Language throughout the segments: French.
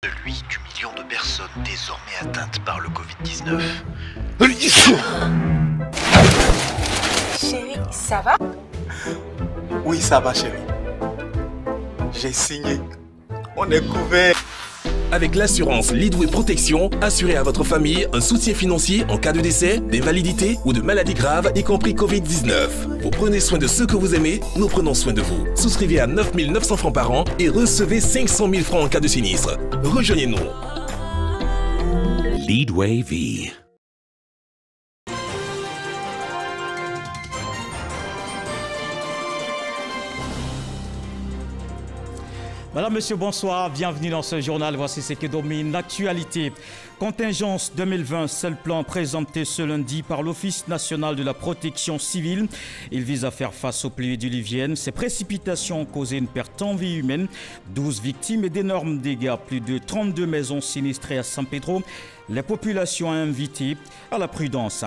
De lui, du million de personnes désormais atteintes par le Covid-19. Chérie, ça va? Oui, ça va, chérie. J'ai signé. On est couvert. Avec l'assurance Leadway Protection, assurez à votre famille un soutien financier en cas de décès, d'invalidité ou de maladie grave, y compris Covid-19. Vous prenez soin de ceux que vous aimez, nous prenons soin de vous. Souscrivez à 9 900 francs par an et recevez 500 000 francs en cas de sinistre. Rejoignez-nous. Leadway Vie. Madame, Monsieur, bonsoir. Bienvenue dans ce journal. Voici ce qui domine l'actualité. Contingence 2020, c'est le plan présenté ce lundi par l'Office national de la protection civile. Il vise à faire face aux pluies diluviennes. Ces précipitations ont causé une perte en vie humaine, 12 victimes et d'énormes dégâts. Plus de 32 maisons sinistrées à San Pedro. Les populations invitées à la prudence.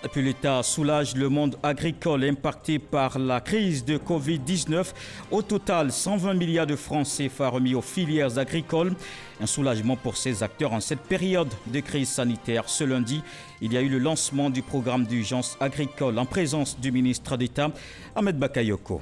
Et puis l'État soulage le monde agricole impacté par la crise de Covid-19. Au total, 120 milliards de francs CFA remis aux filières agricoles. Un soulagement pour ces acteurs en cette période de crise sanitaire. Ce lundi, il y a eu le lancement du programme d'urgence agricole en présence du ministre d'État, Ahmed Bakayoko.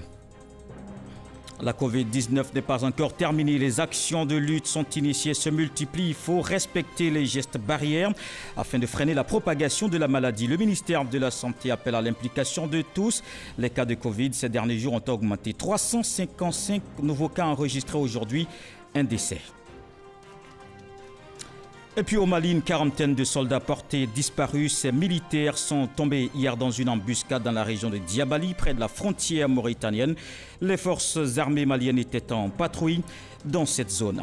La Covid-19 n'est pas encore terminée. Les actions de lutte sont initiées, se multiplient. Il faut respecter les gestes barrières afin de freiner la propagation de la maladie. Le ministère de la Santé appelle à l'implication de tous. Les cas de Covid ces derniers jours ont augmenté. 355 nouveaux cas enregistrés aujourd'hui, un décès. Et puis au Mali, une quarantaine de soldats portés disparus. Ces militaires sont tombés hier dans une embuscade dans la région de Diabali, près de la frontière mauritanienne. Les forces armées maliennes étaient en patrouille dans cette zone.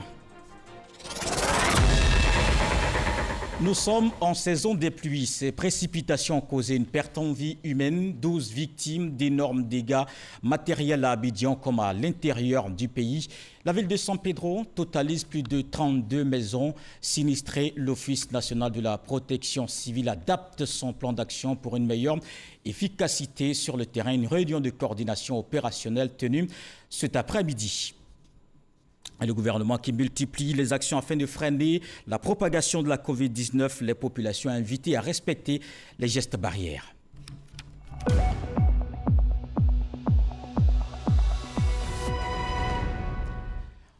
Nous sommes en saison des pluies. Ces précipitations ont causé une perte en vie humaine, 12 victimes, d'énormes dégâts matériels à Abidjan comme à l'intérieur du pays. La ville de San Pedro totalise plus de 32 maisons sinistrées. L'Office national de la protection civile adapte son plan d'action pour une meilleure efficacité sur le terrain. Une réunion de coordination opérationnelle tenue cet après-midi. Et le gouvernement qui multiplie les actions afin de freiner la propagation de la Covid-19, les populations invitées à respecter les gestes barrières.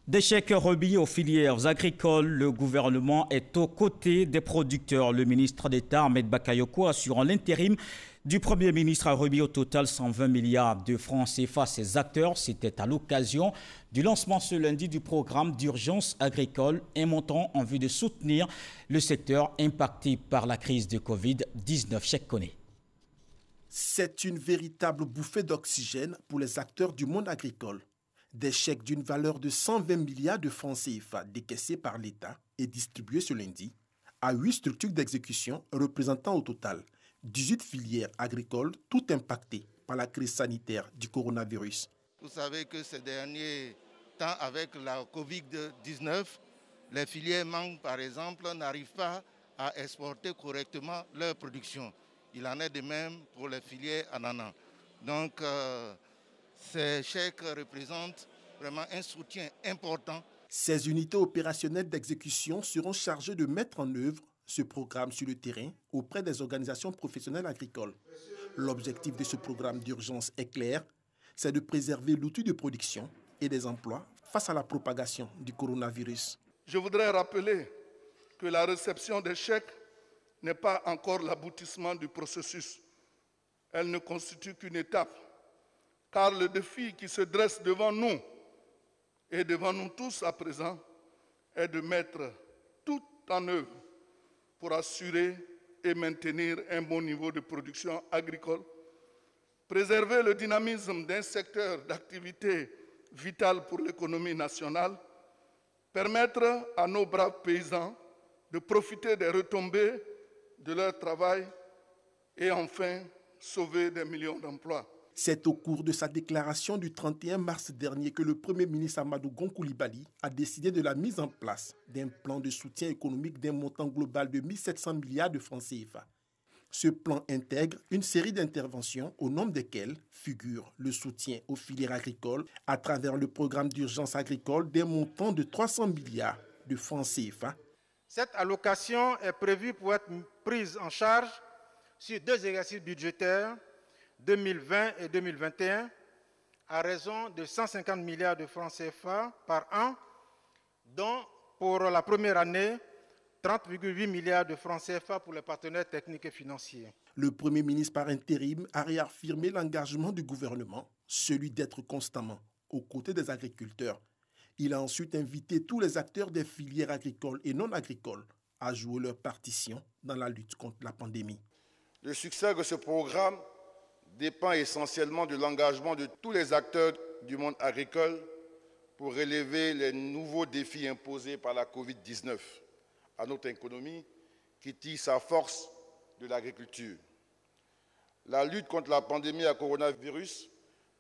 Des chèques remis aux filières agricoles, le gouvernement est aux côtés des producteurs. Le ministre d'État, Ahmed Bakayoko, assurant l'intérim du Premier ministre, a remis au total 120 milliards de francs CFA à ses acteurs. C'était à l'occasion du lancement ce lundi du programme d'urgence agricole, un montant en vue de soutenir le secteur impacté par la crise de Covid-19. Chèque connaît. C'est une véritable bouffée d'oxygène pour les acteurs du monde agricole. Des chèques d'une valeur de 120 milliards de francs CFA décaissés par l'État et distribués ce lundi à 8 structures d'exécution représentant au total 18 filières agricoles, toutes impactées par la crise sanitaire du coronavirus. Vous savez que ces derniers temps, avec la Covid-19, les filières mangues, par exemple, n'arrivent pas à exporter correctement leur production. Il en est de même pour les filières ananas. Donc, ces chèques représentent vraiment un soutien important. Ces unités opérationnelles d'exécution seront chargées de mettre en œuvre ce programme sur le terrain auprès des organisations professionnelles agricoles. L'objectif de ce programme d'urgence est clair, c'est de préserver l'outil de production et des emplois face à la propagation du coronavirus. Je voudrais rappeler que la réception des chèques n'est pas encore l'aboutissement du processus. Elle ne constitue qu'une étape, car le défi qui se dresse devant nous et devant nous tous à présent est de mettre tout en œuvre pour assurer et maintenir un bon niveau de production agricole, préserver le dynamisme d'un secteur d'activité vital pour l'économie nationale, permettre à nos braves paysans de profiter des retombées de leur travail et enfin sauver des millions d'emplois. C'est au cours de sa déclaration du 31 mars dernier que le Premier ministre Amadou Gon Coulibaly a décidé de la mise en place d'un plan de soutien économique d'un montant global de 1 700 milliards de francs CFA. Ce plan intègre une série d'interventions au nombre desquelles figure le soutien aux filières agricoles à travers le programme d'urgence agricole d'un montant de 300 milliards de francs CFA. Cette allocation est prévue pour être prise en charge sur 2 exercices budgétaires, 2020 et 2021, à raison de 150 milliards de francs CFA par an, dont pour la première année, 30,8 milliards de francs CFA pour les partenaires techniques et financiers. Le Premier ministre par intérim a réaffirmé l'engagement du gouvernement, celui d'être constamment aux côtés des agriculteurs. Il a ensuite invité tous les acteurs des filières agricoles et non agricoles à jouer leur partition dans la lutte contre la pandémie. Le succès de ce programme dépend essentiellement de l'engagement de tous les acteurs du monde agricole pour relever les nouveaux défis imposés par la Covid-19 à notre économie qui tire sa force de l'agriculture. La lutte contre la pandémie à coronavirus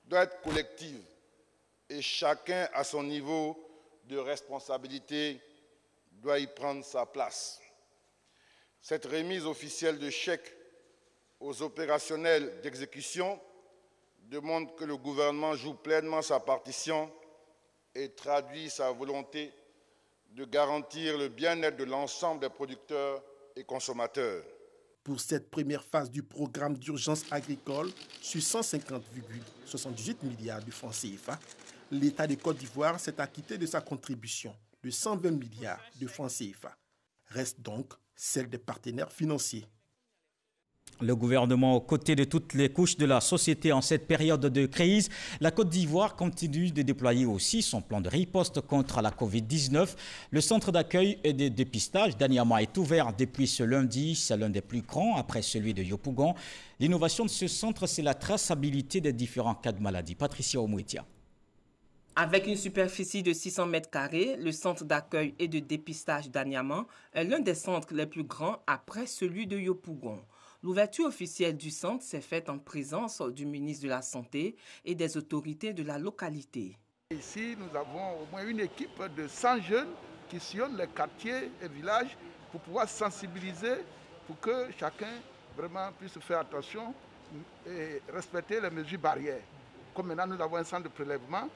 doit être collective et chacun à son niveau de responsabilité doit y prendre sa place. Cette remise officielle de chèques aux opérationnels d'exécution demande que le gouvernement joue pleinement sa partition et traduit sa volonté de garantir le bien-être de l'ensemble des producteurs et consommateurs. Pour cette première phase du programme d'urgence agricole, sur 150,78 milliards de francs CFA, l'État de Côte d'Ivoire s'est acquitté de sa contribution de 120 milliards de francs CFA. Reste donc celle des partenaires financiers. Le gouvernement aux côtés de toutes les couches de la société en cette période de crise, la Côte d'Ivoire continue de déployer aussi son plan de riposte contre la Covid-19. Le centre d'accueil et de dépistage d'Anyama est ouvert depuis ce lundi. C'est l'un des plus grands après celui de Yopougon. L'innovation de ce centre, c'est la traçabilité des différents cas de maladie. Patricia Omouetia. Avec une superficie de 600 mètres carrés, le centre d'accueil et de dépistage d'Anyama est l'un des centres les plus grands après celui de Yopougon. L'ouverture officielle du centre s'est faite en présence du ministre de la Santé et des autorités de la localité. Ici, nous avons au moins une équipe de 100 jeunes qui sillonnent les quartiers et villages pour pouvoir sensibiliser, pour que chacun vraiment puisse faire attention et respecter les mesures barrières. Comme maintenant nous avons un centre de prélèvement,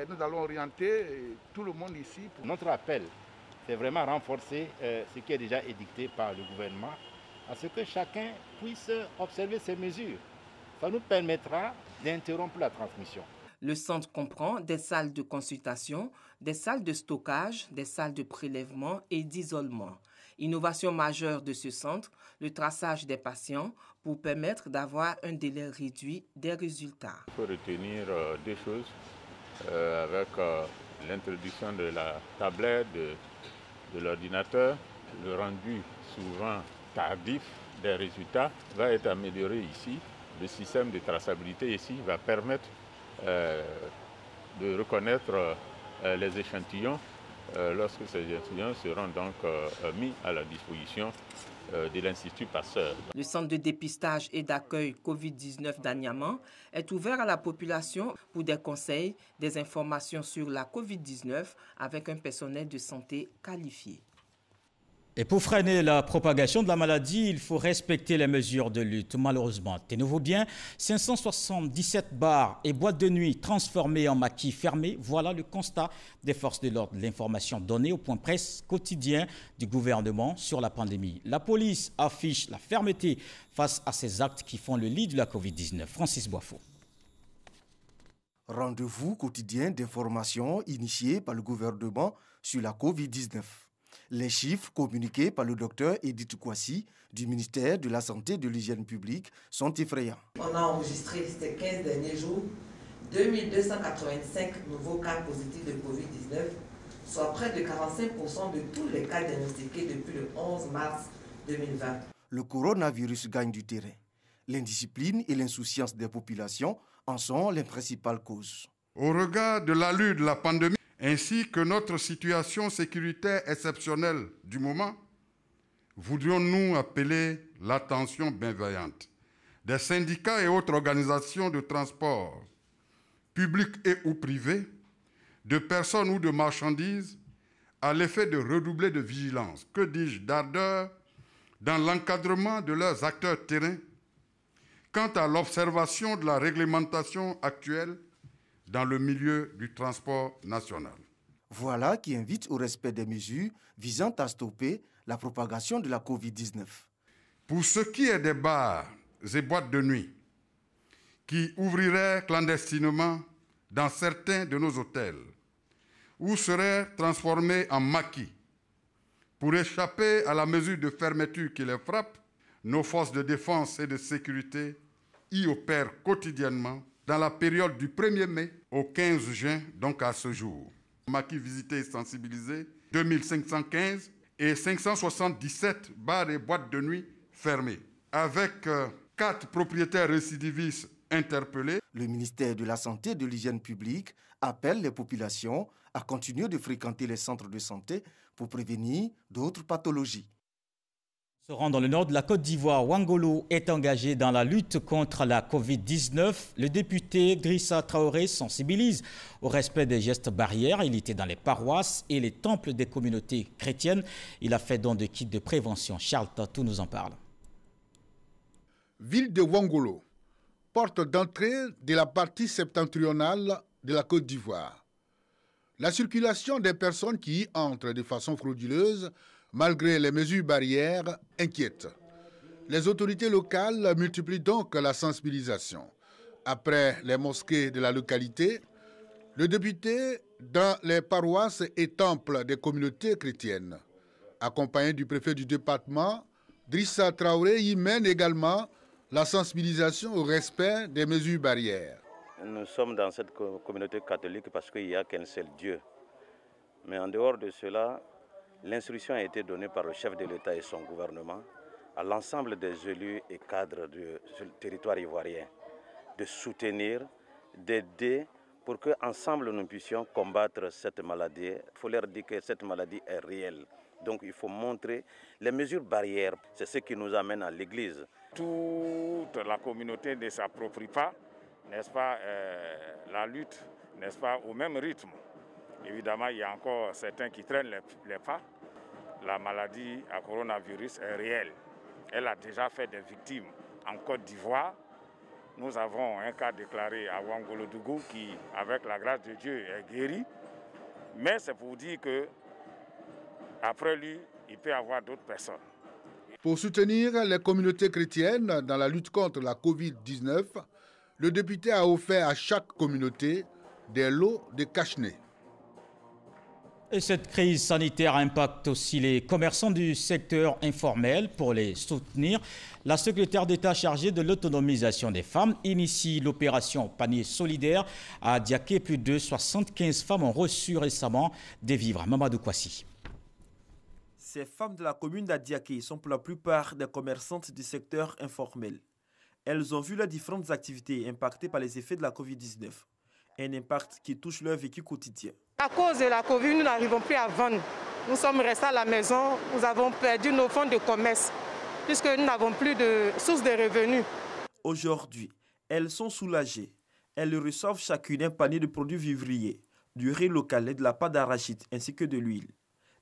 nous allons orienter tout le monde ici. Notre appel, c'est vraiment renforcer ce qui est déjà édicté par le gouvernement, à ce que chacun puisse observer ces mesures. Ça nous permettra d'interrompre la transmission. Le centre comprend des salles de consultation, des salles de stockage, des salles de prélèvement et d'isolement. Innovation majeure de ce centre, le traçage des patients pour permettre d'avoir un délai réduit des résultats. Il faut retenir deux choses avec l'introduction de la tablette, de l'ordinateur, le rendu souvent tardif des résultats va être amélioré ici. Le système de traçabilité ici va permettre de reconnaître les échantillons lorsque ces échantillons seront donc mis à la disposition de l'Institut Pasteur. Le centre de dépistage et d'accueil Covid-19 d'Anyama est ouvert à la population pour des conseils, des informations sur la Covid-19 avec un personnel de santé qualifié. Et pour freiner la propagation de la maladie, il faut respecter les mesures de lutte. Malheureusement, tenez-vous bien, 577 bars et boîtes de nuit transformées en maquis fermés, voilà le constat des forces de l'ordre. L'information donnée au point presse quotidien du gouvernement sur la pandémie. La police affiche la fermeté face à ces actes qui font le lit de la Covid-19. Francis Boifo. Rendez-vous quotidien d'information initié par le gouvernement sur la Covid-19. Les chiffres communiqués par le docteur Edith Kouassi du ministère de la Santé et de l'Hygiène publique sont effrayants. On a enregistré ces 15 derniers jours 2285 nouveaux cas positifs de Covid-19, soit près de 45% de tous les cas diagnostiqués depuis le 11 mars 2020. Le coronavirus gagne du terrain. L'indiscipline et l'insouciance des populations en sont les principales causes. Au regard de l'allure de la pandémie, ainsi que notre situation sécuritaire exceptionnelle du moment, voudrions-nous appeler l'attention bienveillante des syndicats et autres organisations de transport, publics et ou privés, de personnes ou de marchandises, à l'effet de redoubler de vigilance, que dis-je, d'ardeur, dans l'encadrement de leurs acteurs terrains quant à l'observation de la réglementation actuelle dans le milieu du transport national. Voilà qui invite au respect des mesures visant à stopper la propagation de la Covid-19. Pour ce qui est des bars et boîtes de nuit qui ouvriraient clandestinement dans certains de nos hôtels ou seraient transformés en maquis pour échapper à la mesure de fermeture qui les frappe, nos forces de défense et de sécurité y opèrent quotidiennement dans la période du 1er mai au 15 juin, donc à ce jour. Maquis visités et sensibilisés, 2515 et 577 bars et boîtes de nuit fermés, avec 4 propriétaires récidivistes interpellés. Le ministère de la Santé et de l'Hygiène publique appelle les populations à continuer de fréquenter les centres de santé pour prévenir d'autres pathologies. Se rend dans le nord de la Côte d'Ivoire, Wangolo est engagé dans la lutte contre la Covid-19. Le député Drissa Traoré sensibilise au respect des gestes barrières. Il était dans les paroisses et les temples des communautés chrétiennes. Il a fait don de kits de prévention. Charles Tatou nous en parle. Ville de Wangolo, porte d'entrée de la partie septentrionale de la Côte d'Ivoire. La circulation des personnes qui y entrent de façon frauduleuse, malgré les mesures barrières, inquiète. Les autorités locales multiplient donc la sensibilisation. Après les mosquées de la localité, le député dans les paroisses et temples des communautés chrétiennes. Accompagné du préfet du département, Drissa Traoré y mène également la sensibilisation au respect des mesures barrières. Nous sommes dans cette communauté catholique parce qu'il n'y a qu'un seul Dieu. Mais en dehors de cela, l'instruction a été donnée par le chef de l'État et son gouvernement à l'ensemble des élus et cadres du territoire ivoirien de soutenir, d'aider pour qu'ensemble nous puissions combattre cette maladie. Il faut leur dire que cette maladie est réelle. Donc il faut montrer les mesures barrières. C'est ce qui nous amène à l'église. Toute la communauté ne s'approprie pas, n'est-ce pas, la lutte, n'est-ce pas, au même rythme. Évidemment, il y a encore certains qui traînent les pas. La maladie à coronavirus est réelle. Elle a déjà fait des victimes en Côte d'Ivoire. Nous avons un cas déclaré à Wangolo-Dougou qui, avec la grâce de Dieu, est guéri. Mais c'est pour dire que après lui, il peut y avoir d'autres personnes. Pour soutenir les communautés chrétiennes dans la lutte contre la Covid-19, le député a offert à chaque communauté des lots de cache-nez. Et cette crise sanitaire impacte aussi les commerçants du secteur informel. Pour les soutenir, la secrétaire d'État chargée de l'autonomisation des femmes initie l'opération Panier solidaire. À Diaké, plus de 75 femmes ont reçu récemment des vivres. Mamadou Kwasi. Ces femmes de la commune d'Adiaké sont pour la plupart des commerçantes du secteur informel. Elles ont vu leurs différentes activités impactées par les effets de la Covid-19. Un impact qui touche leur vécu quotidien. À cause de la Covid, nous n'arrivons plus à vendre. Nous sommes restés à la maison, nous avons perdu nos fonds de commerce, puisque nous n'avons plus de source de revenus. Aujourd'hui, elles sont soulagées. Elles reçoivent chacune un panier de produits vivriers, du riz local et de la pâte d'arachide, ainsi que de l'huile.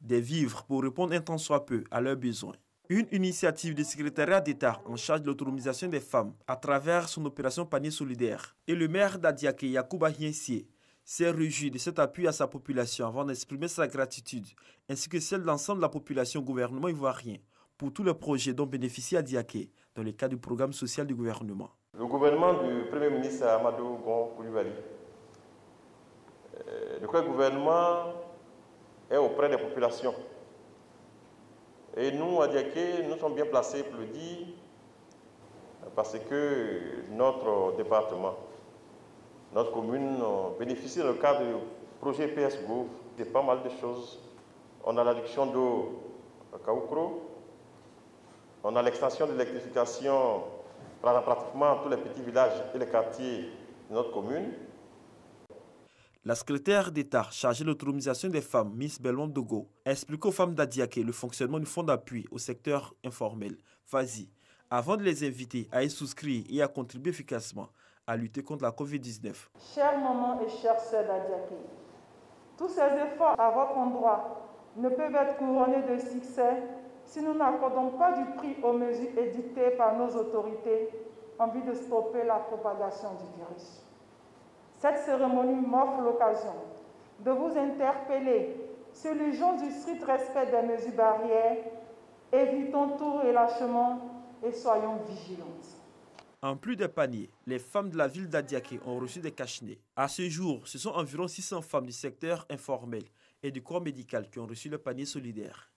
Des vivres pour répondre un tant soit peu à leurs besoins. Une initiative du secrétariat d'État en charge de l'autonomisation des femmes à travers son opération Panier solidaire. Et le maire d'Adiaké, Yacouba Hiensié, s'est réjoui de cet appui à sa population avant d'exprimer sa gratitude, ainsi que celle de l'ensemble de la population gouvernement ivoirien, pour tous les projets dont bénéficie Adiaké dans le cadre du programme social du gouvernement. Le gouvernement du Premier ministre Amadou Gon Coulibaly, le gouvernement est auprès des populations. Et nous, à Diaké, nous sommes bien placés pour le dire, parce que notre département, notre commune bénéficie dans le cadre du projet PSGO de pas mal de choses. On a l'adduction d'eau à Kaoukro, on a l'extension de l'électrification dans pratiquement tous les petits villages et les quartiers de notre commune. La secrétaire d'État chargée de l'autonomisation des femmes, Miss Belmont Dogo, a expliqué aux femmes d'Adiaké le fonctionnement du fonds d'appui au secteur informel, FASI, avant de les inviter à y souscrire et à contribuer efficacement à lutter contre la Covid-19. Chères mamans et chères sœurs d'Adiaké, tous ces efforts à votre endroit ne peuvent être couronnés de succès si nous n'accordons pas du prix aux mesures édictées par nos autorités en vue de stopper la propagation du virus. Cette cérémonie m'offre l'occasion de vous interpeller sur l'urgence du strict respect des mesures barrières. Évitons tout relâchement et soyons vigilantes. En plus des paniers, les femmes de la ville d'Adiaké ont reçu des cache-nez. À ce jour, ce sont environ 600 femmes du secteur informel et du corps médical qui ont reçu le panier solidaire.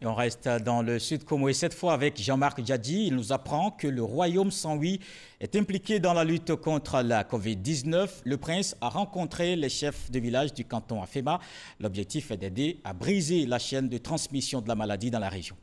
Et on reste dans le Sud Comoé, cette fois avec Jean-Marc Djadji. Il nous apprend que le royaume Saint-Louis est impliqué dans la lutte contre la Covid-19. Le prince a rencontré les chefs de village du canton Afema. L'objectif est d'aider à briser la chaîne de transmission de la maladie dans la région.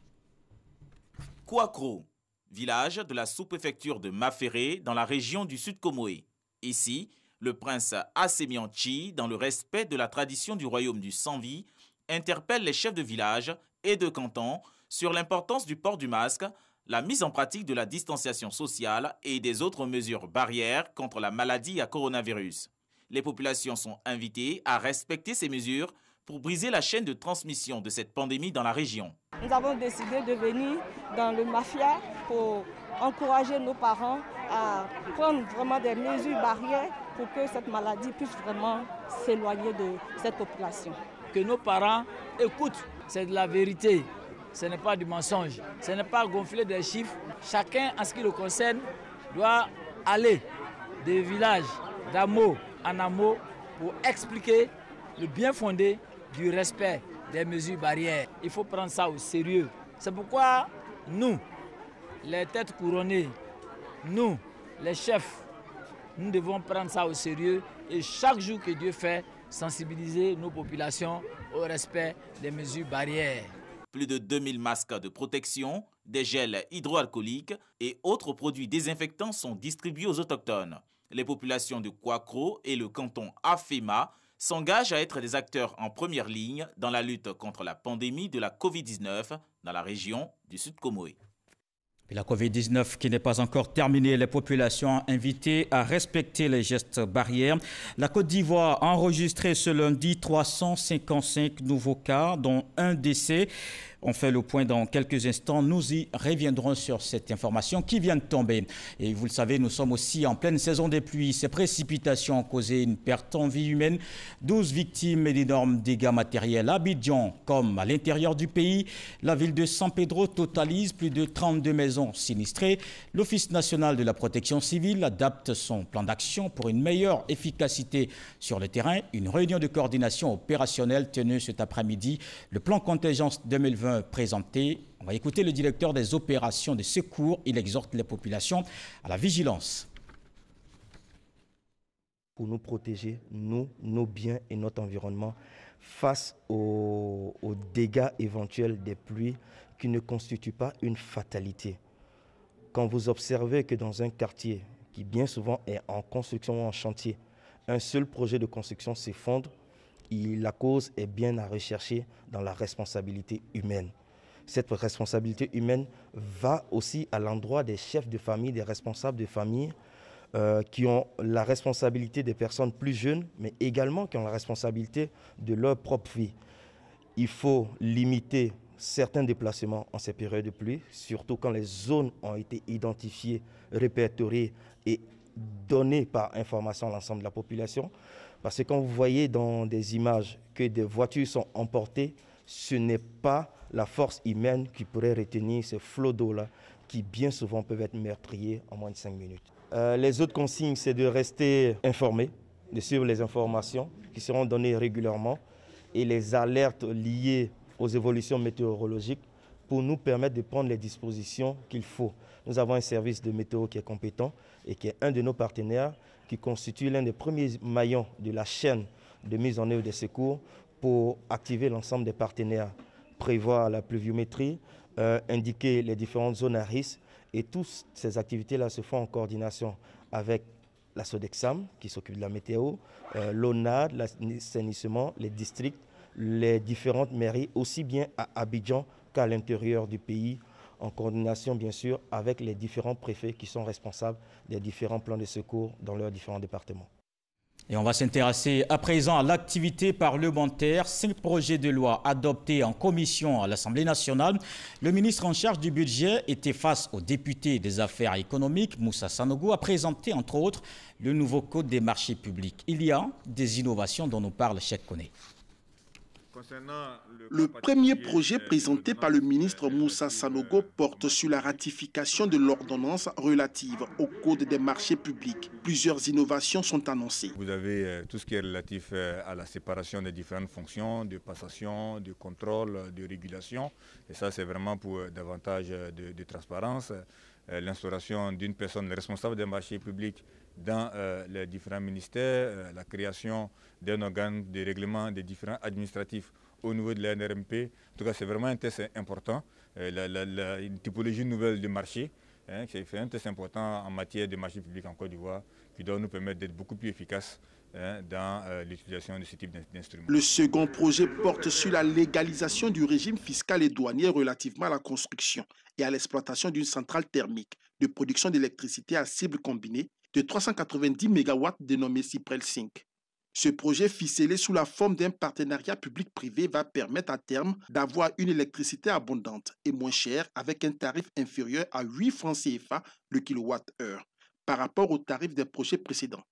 Kouakro, village de la sous-préfecture de Maféré dans la région du Sud Comoé. Ici, le prince Assemianchi, dans le respect de la tradition du royaume du Sanvi, interpelle les chefs de village et de canton sur l'importance du port du masque, la mise en pratique de la distanciation sociale et des autres mesures barrières contre la maladie à coronavirus. Les populations sont invitées à respecter ces mesures pour briser la chaîne de transmission de cette pandémie dans la région. Nous avons décidé de venir dans le Mafia pour encourager nos parents à prendre vraiment des mesures barrières pour que cette maladie puisse vraiment s'éloigner de cette population. Que nos parents écoutent, c'est de la vérité, ce n'est pas du mensonge, ce n'est pas gonfler des chiffres. Chacun, en ce qui le concerne, doit aller des villages, d'hameau en hameau, pour expliquer le bien fondé du respect des mesures barrières. Il faut prendre ça au sérieux. C'est pourquoi nous, les têtes couronnées, nous, les chefs, nous devons prendre ça au sérieux et chaque jour que Dieu fait, sensibiliser nos populations au respect des mesures barrières. Plus de 2000 masques de protection, des gels hydroalcooliques et autres produits désinfectants sont distribués aux autochtones. Les populations de Kouakro et le canton Afema s'engagent à être des acteurs en première ligne dans la lutte contre la pandémie de la Covid-19 dans la région du Sud Comoé. Et la Covid-19 qui n'est pas encore terminée, les populations invitées à respecter les gestes barrières. La Côte d'Ivoire a enregistré ce lundi 355 nouveaux cas, dont un décès. On fait le point dans quelques instants. Nous y reviendrons sur cette information qui vient de tomber. Et vous le savez, nous sommes aussi en pleine saison des pluies. Ces précipitations ont causé une perte en vie humaine, 12 victimes et d'énormes dégâts matériels à Abidjan comme à l'intérieur du pays. La ville de San Pedro totalise plus de 32 maisons sinistrées. L'Office national de la protection civile adapte son plan d'action pour une meilleure efficacité sur le terrain. Une réunion de coordination opérationnelle tenue cet après-midi. Le plan contingence 2020 présenté. On va écouter le directeur des opérations de secours. Il exhorte les populations à la vigilance. Pour nous protéger, nous, nos biens et notre environnement face aux dégâts éventuels des pluies qui ne constituent pas une fatalité. Quand vous observez que dans un quartier qui bien souvent est en construction ou en chantier, un seul projet de construction s'effondre, la cause est bien à rechercher dans la responsabilité humaine. Cette responsabilité humaine va aussi à l'endroit des chefs de famille, des responsables de famille qui ont la responsabilité des personnes plus jeunes, mais également qui ont la responsabilité de leur propre vie. Il faut limiter certains déplacements en ces périodes de pluie, surtout quand les zones ont été identifiées, répertoriées et données par information à l'ensemble de la population. Parce que quand vous voyez dans des images que des voitures sont emportées, ce n'est pas la force humaine qui pourrait retenir ces flots d'eau-là qui bien souvent peuvent être meurtriers en moins de 5 minutes. Les autres consignes, c'est de rester informés, de suivre les informations qui seront données régulièrement et les alertes liées aux évolutions météorologiques pour nous permettre de prendre les dispositions qu'il faut. Nous avons un service de météo qui est compétent et qui est un de nos partenaires qui constitue l'un des premiers maillons de la chaîne de mise en œuvre des secours pour activer l'ensemble des partenaires, prévoir la pluviométrie, indiquer les différentes zones à risque. Et toutes ces activités-là se font en coordination avec la Sodexam qui s'occupe de la météo, l'ONAD, l'assainissement, les districts, les différentes mairies, aussi bien à Abidjan qu'à l'intérieur du pays, en coordination bien sûr avec les différents préfets qui sont responsables des différents plans de secours dans leurs différents départements. Et on va s'intéresser à présent à l'activité parlementaire. 5 projets de loi adoptés en commission à l'Assemblée nationale. Le ministre en charge du budget était face aux députés des affaires économiques, Moussa Sanogo, a présenté entre autres le nouveau code des marchés publics. Il y a des innovations dont nous parle Cheikh Koné. Le premier projet présenté par le ministre Moussa Sanogo porte sur la ratification de l'ordonnance relative au Code des marchés publics. Plusieurs innovations sont annoncées. Vous avez tout ce qui est relatif à la séparation des différentes fonctions, de passation, de contrôle, de régulation. Et ça, c'est vraiment pour davantage de transparence. L'instauration d'une personne responsable des marchés publics dans les différents ministères, la création d'un organe de règlement des différents administratifs au niveau de la NRMP. En tout cas, c'est vraiment un test important. Une typologie nouvelle de marché, qui fait un test important en matière de marché public en Côte d'Ivoire, qui doit nous permettre d'être beaucoup plus efficaces dans l'utilisation de ce type d'instruments. Le second projet porte sur la légalisation du régime fiscal et douanier relativement à la construction et à l'exploitation d'une centrale thermique de production d'électricité à cible combinée de 390 MW dénommée Cyprel 5. Ce projet ficelé sous la forme d'un partenariat public-privé va permettre à terme d'avoir une électricité abondante et moins chère avec un tarif inférieur à 8 francs CFA le kilowattheure par rapport au tarif des projets précédents.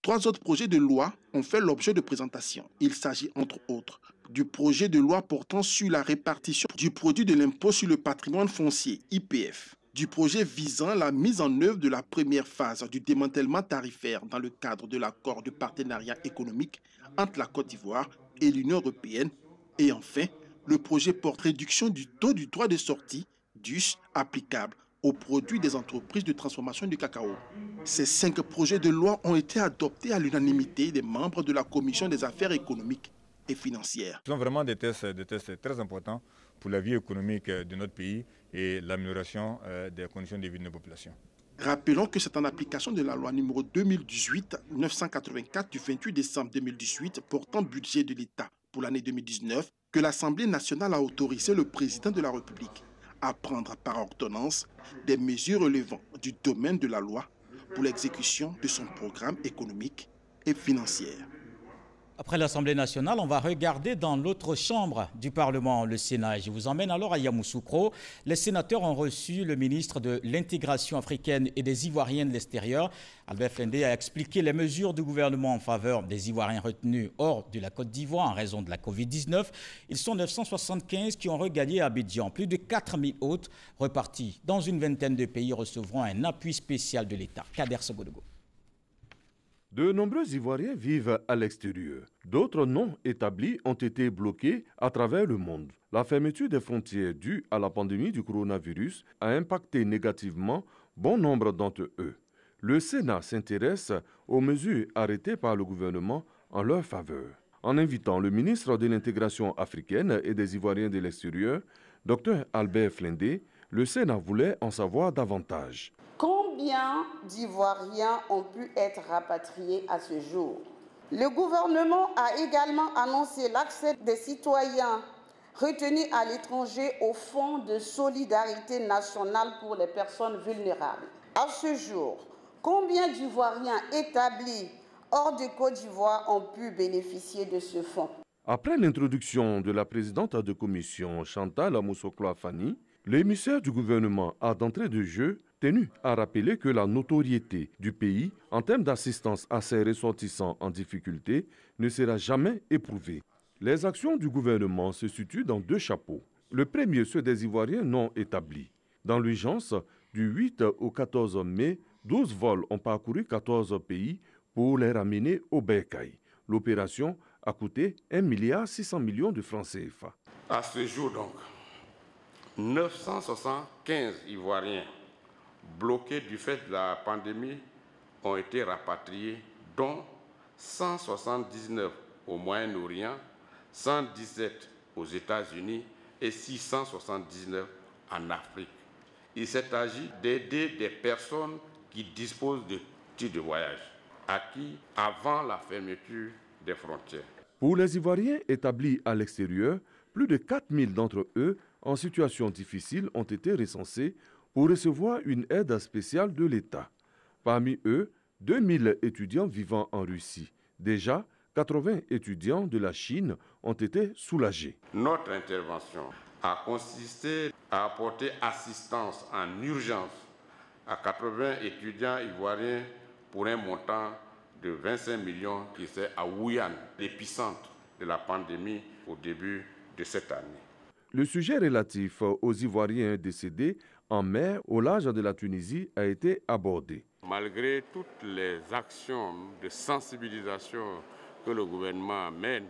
3 autres projets de loi ont fait l'objet de présentation. Il s'agit entre autres du projet de loi portant sur la répartition du produit de l'impôt sur le patrimoine foncier, IPF, du projet visant la mise en œuvre de la première phase du démantèlement tarifaire dans le cadre de l'accord de partenariat économique entre la Côte d'Ivoire et l'Union européenne, et enfin, le projet porte réduction du taux du droit de sortie, DUS, applicable aux produits des entreprises de transformation du cacao. Ces 5 projets de loi ont été adoptés à l'unanimité des membres de la Commission des affaires économiques et financières. Ce sont vraiment des tests très importants pour la vie économique de notre pays et l'amélioration des conditions de vie de nos populations. Rappelons que c'est en application de la loi numéro 2018-984 du 28 décembre 2018 portant budget de l'État pour l'année 2019 que l'Assemblée nationale a autorisé le président de la République à prendre par ordonnance des mesures relevant du domaine de la loi pour l'exécution de son programme économique et financier. Après l'Assemblée nationale, on va regarder dans l'autre chambre du Parlement, le Sénat. Je vous emmène alors à Yamoussoukro. Les sénateurs ont reçu le ministre de l'Intégration africaine et des Ivoiriens de l'extérieur. Albert Flendé a expliqué les mesures du gouvernement en faveur des Ivoiriens retenus hors de la Côte d'Ivoire en raison de la Covid-19. Ils sont 975 qui ont regagné Abidjan. Plus de 4000 autres repartis dans une vingtaine de pays recevront un appui spécial de l'État. Kader Sogodogo. De nombreux Ivoiriens vivent à l'extérieur. D'autres non établis ont été bloqués à travers le monde. La fermeture des frontières due à la pandémie du coronavirus a impacté négativement bon nombre d'entre eux. Le Sénat s'intéresse aux mesures arrêtées par le gouvernement en leur faveur. En invitant le ministre de l'Intégration africaine et des Ivoiriens de l'extérieur, Dr Albert Flendé, le Sénat voulait en savoir davantage. Combien d'Ivoiriens ont pu être rapatriés à ce jour? Le gouvernement a également annoncé l'accès des citoyens retenus à l'étranger au Fonds de solidarité nationale pour les personnes vulnérables. À ce jour, combien d'Ivoiriens établis hors de Côte d'Ivoire ont pu bénéficier de ce fonds? Après l'introduction de la présidente de commission Chantal Amoussoklo-Afani, l'émissaire du gouvernement a d'entrée de jeu tenu à rappeler que la notoriété du pays en termes d'assistance à ses ressortissants en difficulté ne sera jamais éprouvée. Les actions du gouvernement se situent dans 2 chapeaux. Le premier, ceux des Ivoiriens non établis. Dans l'urgence, du 8 au 14 mai, 12 vols ont parcouru 14 pays pour les ramener au bercail. L'opération a coûté 1,6 milliard de francs CFA. À ce jour donc, 975 Ivoiriens bloqués du fait de la pandémie ont été rapatriés, dont 179 au Moyen-Orient, 117 aux États-Unis et 679 en Afrique. Il s'est agi d'aider des personnes qui disposent de titres de voyage, acquis avant la fermeture des frontières. Pour les Ivoiriens établis à l'extérieur, plus de 4000 d'entre eux en situation difficile ont été recensés pour recevoir une aide spéciale de l'État. Parmi eux, 2000 étudiants vivant en Russie, Déjà, 80 étudiants de la Chine ont été soulagés. Notre intervention a consisté à apporter assistance en urgence à 80 étudiants ivoiriens pour un montant de 25 millions qui est à Wuhan, l'épicentre de la pandémie au début de cette année. Le sujet relatif aux Ivoiriens décédés en mer au large de la Tunisie a été abordé. Malgré toutes les actions de sensibilisation que le gouvernement mène,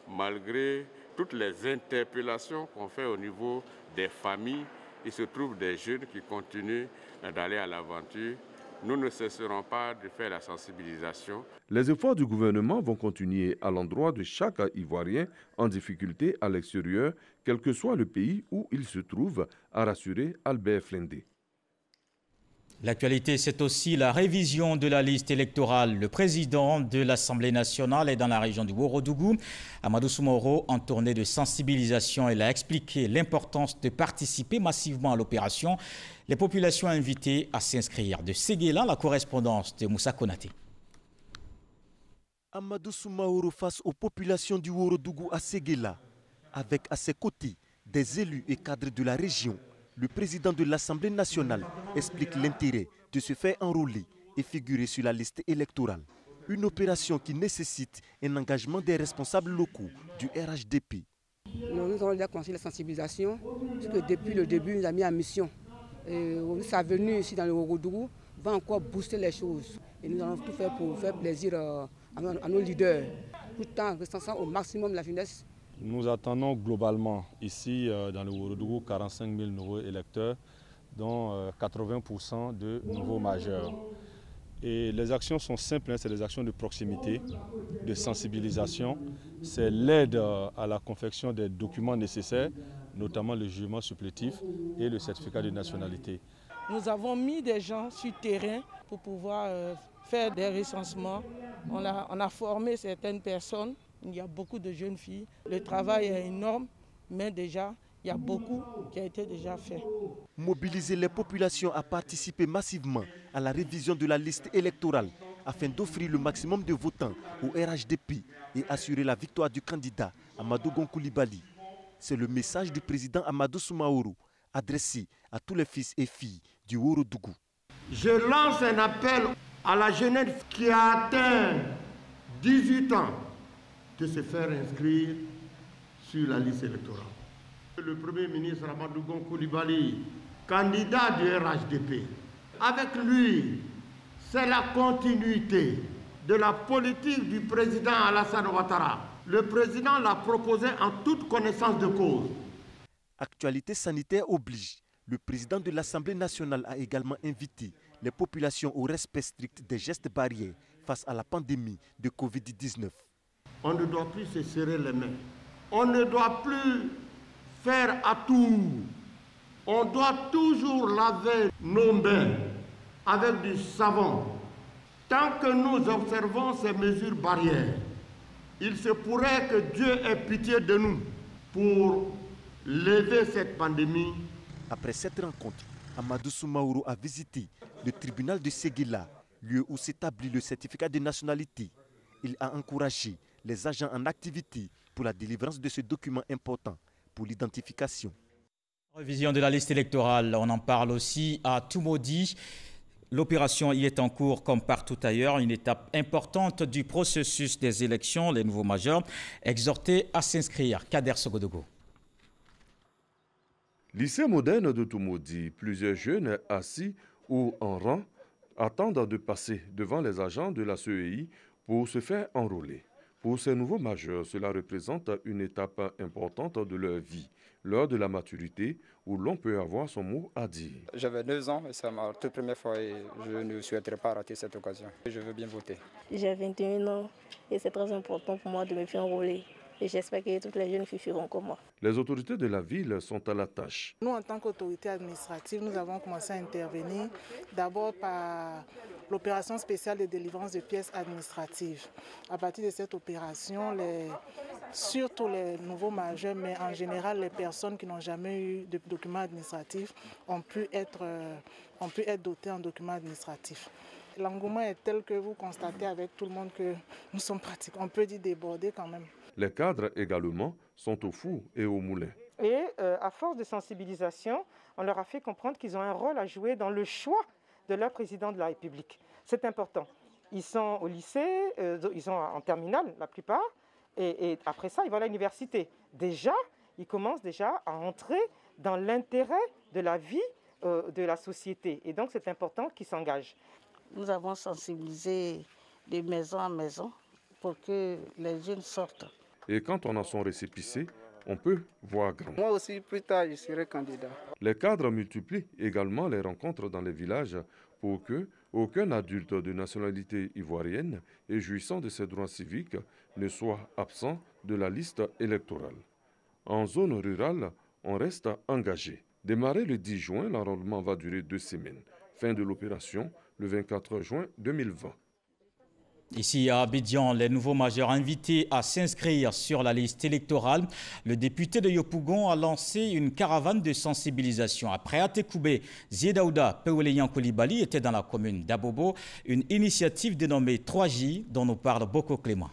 malgré toutes les interpellations qu'on fait au niveau des familles, il se trouve des jeunes qui continuent d'aller à l'aventure. Nous ne cesserons pas de faire la sensibilisation. Les efforts du gouvernement vont continuer à l'endroit de chaque Ivoirien en difficulté à l'extérieur, quel que soit le pays où il se trouve, a rassuré Albert Flendé. L'actualité, c'est aussi la révision de la liste électorale. Le président de l'Assemblée nationale est dans la région du Ouorodougou. Amadou Soumaoro, en tournée de sensibilisation, il a expliqué l'importance de participer massivement à l'opération. Les populations invitées à s'inscrire. De Séguéla, la correspondance de Moussa Konaté. Amadou Soumaoro face aux populations du Ouorodougou à Séguéla. Avec à ses côtés des élus et cadres de la région. Le président de l'Assemblée nationale explique l'intérêt de se faire enrôler et figurer sur la liste électorale. Une opération qui nécessite un engagement des responsables locaux du RHDP. Nous avons déjà commencé la sensibilisation, parce que depuis le début, nous avons mis en mission. Sa venue ici dans le Ouorodougou va encore booster les choses. Et nous allons tout faire pour faire plaisir à nos leaders, tout en restant au maximum la finesse. Nous attendons globalement ici dans le Ouorodougou 45 000 nouveaux électeurs, dont 80% de nouveaux majeurs. Et les actions sont simples, c'est des actions de proximité, de sensibilisation. C'est l'aide à la confection des documents nécessaires, notamment le jugement supplétif et le certificat de nationalité. Nous avons mis des gens sur terrain pour pouvoir faire des recensements. On a formé certaines personnes. Il y a beaucoup de jeunes filles. Le travail est énorme, mais déjà, il y a beaucoup qui a été déjà fait. Mobiliser les populations à participer massivement à la révision de la liste électorale afin d'offrir le maximum de votants au RHDP et assurer la victoire du candidat Amadou Gon Coulibaly. C'est le message du président Amadou Soumaoro adressé à tous les fils et filles du Ouorodougou. Je lance un appel à la jeunesse qui a atteint 18 ans de se faire inscrire sur la liste électorale. Le Premier ministre Amadou Gon Coulibaly, candidat du RHDP, avec lui, c'est la continuité de la politique du président Alassane Ouattara. Le président l'a proposé en toute connaissance de cause. Actualité sanitaire oblige. Le président de l'Assemblée nationale a également invité les populations au respect strict des gestes barrières face à la pandémie de Covid-19. On ne doit plus se serrer les mains. On ne doit plus faire à tout. On doit toujours laver nos mains avec du savon. Tant que nous observons ces mesures barrières, il se pourrait que Dieu ait pitié de nous pour lever cette pandémie. Après cette rencontre, Amadou Soumaoro a visité le tribunal de Séguéla, lieu où s'établit le certificat de nationalité. Il a encouragé les agents en activité pour la délivrance de ce document important pour l'identification. Révision de la liste électorale, on en parle aussi à Toumoudi. L'opération y est en cours comme partout ailleurs, une étape importante du processus des élections. Les nouveaux majeurs exhortés à s'inscrire. Kader Sogodogo. Lycée moderne de Toumoudi, plusieurs jeunes assis ou en rang attendent de passer devant les agents de la CEI pour se faire enrôler. Pour ces nouveaux majeurs, cela représente une étape importante de leur vie, l'heure de la maturité où l'on peut avoir son mot à dire. J'avais 9 ans et c'est ma toute première fois et je ne souhaiterais pas rater cette occasion. Je veux bien voter. J'ai 21 ans et c'est très important pour moi de me faire enrôler. Et j'espère que toutes les jeunes filles feront comme moi. Les autorités de la ville sont à la tâche. Nous, en tant qu'autorité administrative, nous avons commencé à intervenir d'abord par l'opération spéciale de délivrance de pièces administratives. À partir de cette opération, surtout les nouveaux majeurs, mais en général les personnes qui n'ont jamais eu de documents administratifs ont pu être dotées en documents administratifs. L'engouement est tel que vous constatez avec tout le monde que nous sommes pratiquement, on peut dire, débordés quand même. Les cadres également sont au four et au moulin. Et à force de sensibilisation, on leur a fait comprendre qu'ils ont un rôle à jouer dans le choix de leur président de la République. C'est important. Ils sont au lycée, ils sont en terminale la plupart, et après ça, ils vont à l'université. Déjà, ils commencent déjà à entrer dans l'intérêt de la vie de la société. Et donc, c'est important qu'ils s'engagent. Nous avons sensibilisé de maison en maison pour que les jeunes sortent. Et quand on a son récépissé, on peut voir grand. Moi aussi, plus tard, je serai candidat. Les cadres multiplient également les rencontres dans les villages pour que aucun adulte de nationalité ivoirienne et jouissant de ses droits civiques ne soit absent de la liste électorale. En zone rurale, on reste engagé. Démarré le 10 juin, l'enrôlement va durer 2 semaines. Fin de l'opération le 24 juin 2020. Ici à Abidjan, les nouveaux majeurs invités à s'inscrire sur la liste électorale, le député de Yopougon a lancé une caravane de sensibilisation. Après Atekoubé, Ziedaouda Peouleyan Koulibaly était dans la commune d'Abobo, une initiative dénommée 3J dont nous parle Boko Clément.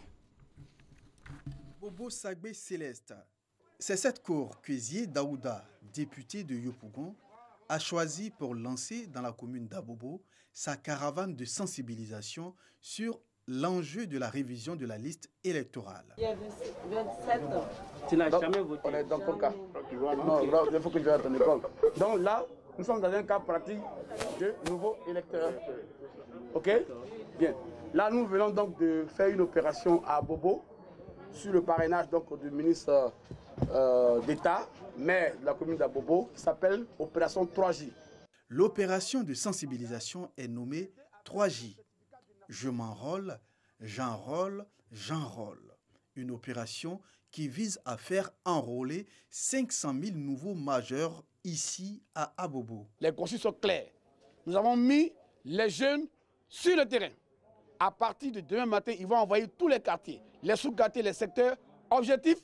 Bobo Sagbé Céleste, c'est cette cour que Ziedaouda, député de Yopougon, a choisi pour lancer dans la commune d'Abobo sa caravane de sensibilisation sur l'enjeu de la révision de la liste électorale. Il y a 27 ans. Tu n'as jamais voté. On est dans quel cas? Non, il faut que je vais à ton école. Donc là, nous sommes dans un cas pratique de nouveaux électeurs. Ok? Bien. Là, nous venons donc de faire une opération à Bobo sur le parrainage donc, du ministre d'État, maire de la commune d'Abobo, qui s'appelle Opération 3J. L'opération de sensibilisation est nommée 3J. Je m'enrôle, j'enrôle, j'enrôle. Une opération qui vise à faire enrôler 500 000 nouveaux majeurs ici à Abobo. Les consignes sont claires. Nous avons mis les jeunes sur le terrain. À partir de demain matin, ils vont envoyer tous les quartiers, les sous-quartiers, les secteurs. Objectif,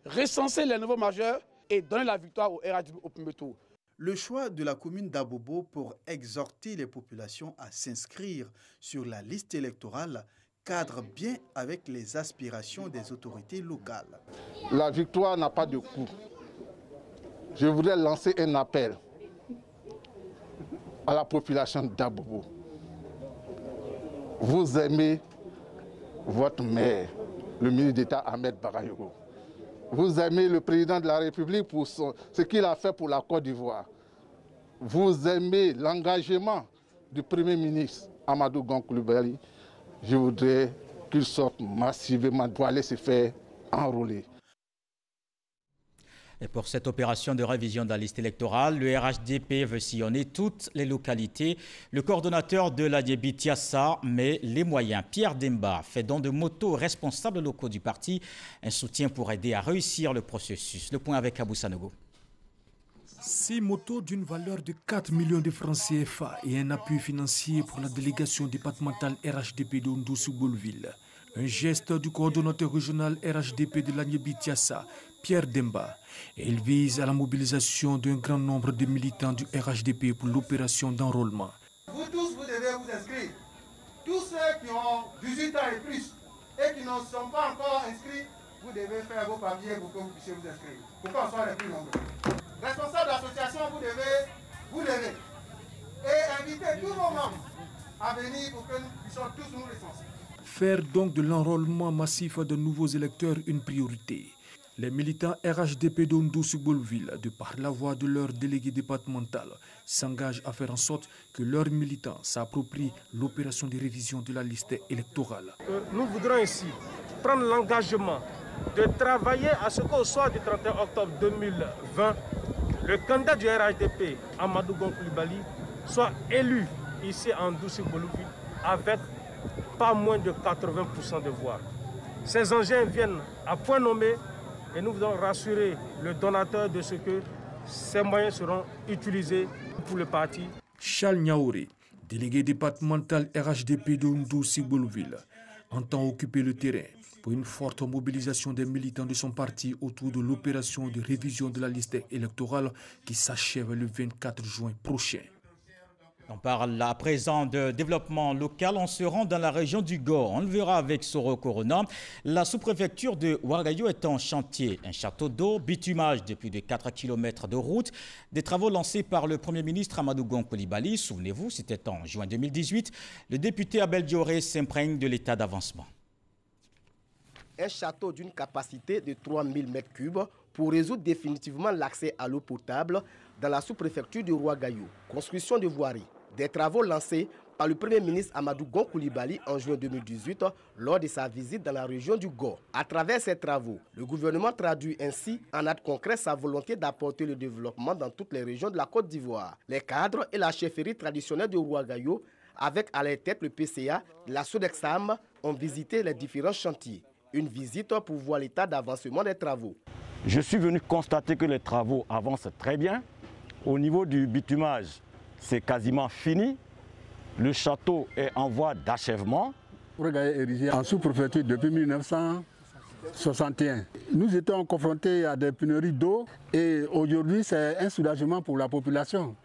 recenser les nouveaux majeurs et donner la victoire au RHDP au premier tour. Le choix de la commune d'Abobo pour exhorter les populations à s'inscrire sur la liste électorale cadre bien avec les aspirations des autorités locales. La victoire n'a pas de coût. Je voudrais lancer un appel à la population d'Abobo. Vous aimez votre maire, le ministre d'État Ahmed Barayogo. Vous aimez le président de la République pour ce qu'il a fait pour la Côte d'Ivoire. Vous aimez l'engagement du Premier ministre Amadou Gon Coulibaly. Je voudrais qu'il sorte massivement pour aller se faire enrôler. Et pour cette opération de révision de la liste électorale, le RHDP veut sillonner toutes les localités. Le coordonnateur de l'ADB Tiassa met les moyens. Pierre Demba fait don de motos aux responsables locaux du parti. Un soutien pour aider à réussir le processus. Le point avec Abou Sanogo. 6 motos d'une valeur de 4 millions de francs CFA et un appui financier pour la délégation départementale RHDP d'Ondoussou-Bouleville. Un geste du coordonnateur régional RHDP de l'ADB Tiassa, Pierre Demba. Et il vise à la mobilisation d'un grand nombre de militants du RHDP pour l'opération d'enrôlement. Vous tous, vous devez vous inscrire. Tous ceux qui ont 18 ans et plus et qui ne sont pas encore inscrits, vous devez faire vos papiers pour que vous puissiez vous inscrire. Pour qu'on soit les plus nombreux. Responsable d'association, vous devez vous lever et inviter tous vos membres à venir pour que nous puissions tous nous recenser. Faire donc de l'enrôlement massif de nouveaux électeurs une priorité. Les militants RHDP d'Ondoussou-Bouleville, de par la voix de leur délégué départemental, s'engagent à faire en sorte que leurs militants s'approprient l'opération de révision de la liste électorale. Nous voudrons ici prendre l'engagement de travailler à ce qu'au soir du 31 octobre 2020, le candidat du RHDP, Amadou Gon Coulibaly, soit élu ici en Ondoussou-Bouleville avec pas moins de 80% de voix. Ces engins viennent à point nommé et nous voulons rassurer le donateur de ce que ces moyens seront utilisés pour le parti. Charles Niaouré, délégué départemental RHDP d'Ondoussou-Bouleville, entend occuper le terrain pour une forte mobilisation des militants de son parti autour de l'opération de révision de la liste électorale qui s'achève le 24 juin prochain. On parle à présent de développement local. On se rend dans la région du Gor. On le verra avec Soro Corona. La sous-préfecture de Ouagaïo est en chantier. Un château d'eau, bitumage de plus de 4 km de route. Des travaux lancés par le Premier ministre Amadou Gon Coulibaly. Souvenez-vous, c'était en juin 2018. Le député Abel Dioré s'imprègne de l'état d'avancement. Un château d'une capacité de 3000 m3 pour résoudre définitivement l'accès à l'eau potable dans la sous-préfecture de Ouagaïo. Construction de voiries. Des travaux lancés par le Premier ministre Amadou Gon Coulibaly en juin 2018 lors de sa visite dans la région du Gor. À travers ces travaux, le gouvernement traduit ainsi en acte concret sa volonté d'apporter le développement dans toutes les régions de la Côte d'Ivoire. Les cadres et la chefferie traditionnelle de Ouagaïo, avec à leur tête le PCA, la Sodexam, ont visité les différents chantiers. Une visite pour voir l'état d'avancement des travaux. Je suis venu constater que les travaux avancent très bien. Au niveau du bitumage, c'est quasiment fini. Le château est en voie d'achèvement. Ouagaïo est érigé en sous-préfecture depuis 1961. Nous étions confrontés à des pénuries d'eau et aujourd'hui c'est un soulagement pour la population.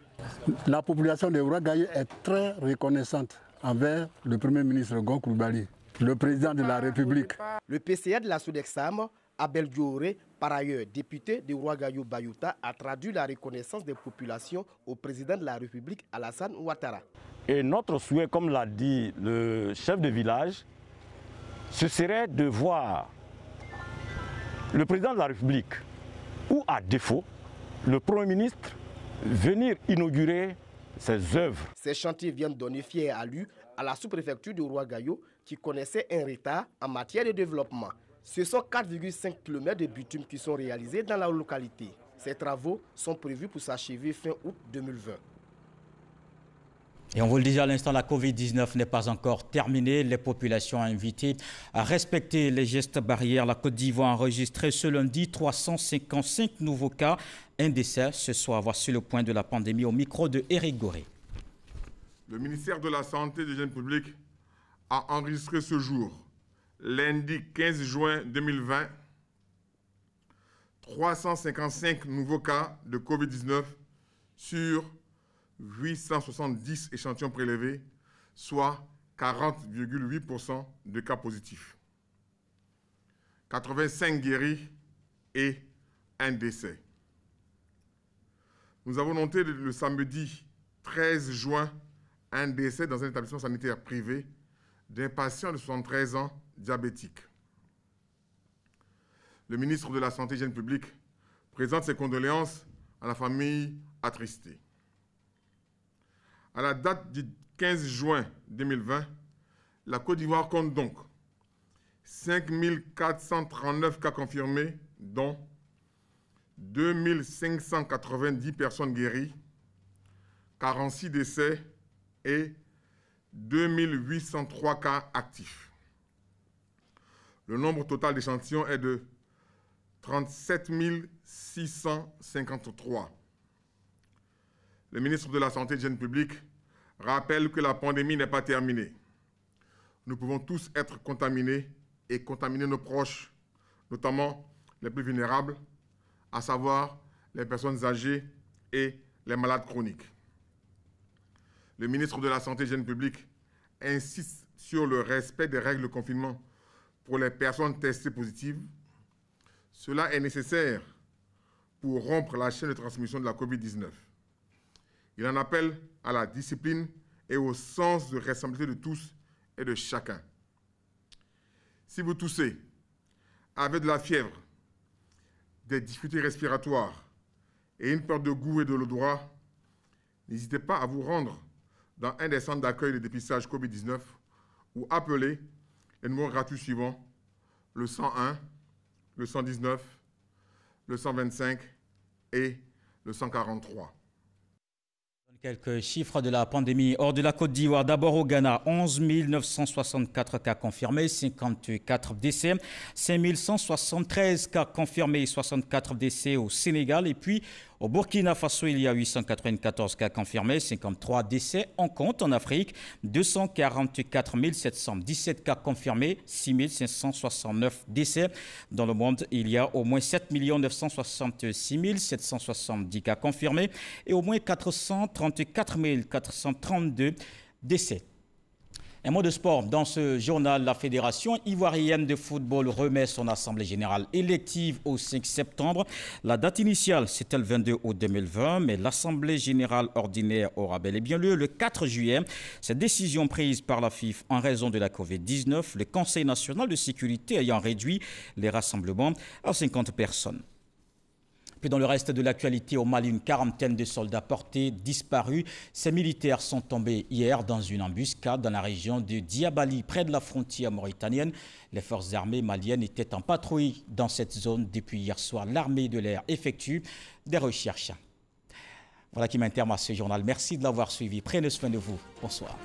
La population de Ouagaïo est très reconnaissante envers le Premier ministre Gon Coulibaly, le président de la République. Le PCA de la Sodexam, Abel Dioré, par ailleurs député de Ouagaïo Bayouta, a traduit la reconnaissance des populations au président de la République Alassane Ouattara. Et notre souhait, comme l'a dit le chef de village, ce serait de voir le président de la République ou à défaut le Premier ministre venir inaugurer ses œuvres. Ces chantiers viennent donner fière allure à la sous-préfecture de Ouagaïo qui connaissait un retard en matière de développement. Ce sont 4,5 km de bitume qui sont réalisés dans la localité. Ces travaux sont prévus pour s'achever fin août 2020. Et on vous le disait à l'instant, la Covid-19 n'est pas encore terminée. Les populations invitées à respecter les gestes barrières. La Côte d'Ivoire a enregistré ce lundi 355 nouveaux cas. Un décès ce soir. Voici le point de la pandémie au micro de Éric Goré. Le ministère de la Santé et de l'Hygiène publique a enregistré ce jour, lundi 15 juin 2020, 355 nouveaux cas de Covid-19 sur 870 échantillons prélevés, soit 40,8% de cas positifs. 85 guéris et un décès. Nous avons noté le samedi 13 juin un décès dans un établissement sanitaire privé d'un patient de 73 ans diabétique. Le ministre de la Santé et de l'Hygiène publique présente ses condoléances à la famille attristée. À la date du 15 juin 2020, la Côte d'Ivoire compte donc 5 439 cas confirmés, dont 2 590 personnes guéries, 46 décès et 2 803 cas actifs. Le nombre total d'échantillons est de 37 653. Le ministre de la Santé et de l'Hygiène publique rappelle que la pandémie n'est pas terminée. Nous pouvons tous être contaminés et contaminer nos proches, notamment les plus vulnérables, à savoir les personnes âgées et les malades chroniques. Le ministre de la Santé et de l'Hygiène publique insiste sur le respect des règles de confinement pour les personnes testées positives. Cela est nécessaire pour rompre la chaîne de transmission de la COVID-19. Il en appelle à la discipline et au sens de responsabilité de tous et de chacun. Si vous toussez, avez de la fièvre, des difficultés respiratoires et une perte de goût et de l'odorat, n'hésitez pas à vous rendre dans un des centres d'accueil de dépistage COVID-19 ou appeler les numéros gratuits suivants, le 101, le 119, le 125 et le 143. Quelques chiffres de la pandémie hors de la Côte d'Ivoire. D'abord au Ghana, 11 964 cas confirmés, 54 décès, 5 173 cas confirmés, 64 décès au Sénégal. Et puis Au Burkina Faso, il y a 894 cas confirmés, 53 décès. On compte en Afrique 244 717 cas confirmés, 6 569 décès. Dans le monde, il y a au moins 7 966 770 cas confirmés et au moins 434 432 décès. Un mot de sport. Dans ce journal, la Fédération ivoirienne de football remet son assemblée générale élective au 5 septembre. La date initiale, c'était le 22 août 2020, mais l'assemblée générale ordinaire aura bel et bien lieu le 4 juillet. Cette décision prise par la FIFA en raison de la Covid-19, le Conseil national de sécurité ayant réduit les rassemblements à 50 personnes. Puis dans le reste de l'actualité, au Mali, une quarantaine de soldats portés disparus. Ces militaires sont tombés hier dans une embuscade dans la région de Diabali, près de la frontière mauritanienne. Les forces armées maliennes étaient en patrouille dans cette zone depuis hier soir. L'armée de l'air effectue des recherches. Voilà qui met un terme à ce journal. Merci de l'avoir suivi. Prenez soin de vous. Bonsoir.